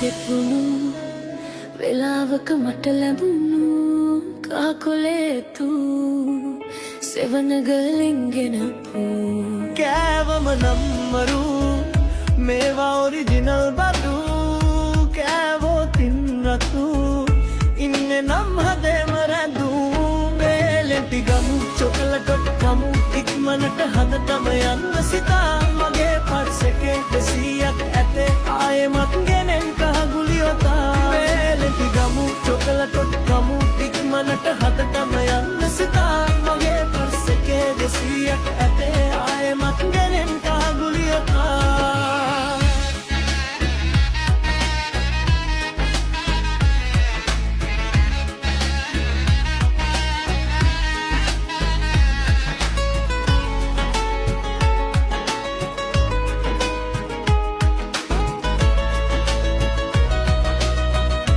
ගෙපුණු වෙලාවක මට ලැබුණු කාකොලේතු සෙවන ගලින්ගෙන කෑවම නම්මරු මේවා ඔරිජිනල් බදු කෑවෝතින් රතු ඉන්න නම් හදේම රැඳු මේලෙටි ගමු චොකලටොට් කමු ඉක්මනට හදටම යන්න සිතා මගේ පර්සකේ 200ක් ඇතේ ආයෙමත් ගෙනෙන් කහගුලියොතා මේලෙටි ගමු චොකලටොට් කමු ඉක්මනට හදටම යන්න සිතා මගේ පර්සකේ 200ක්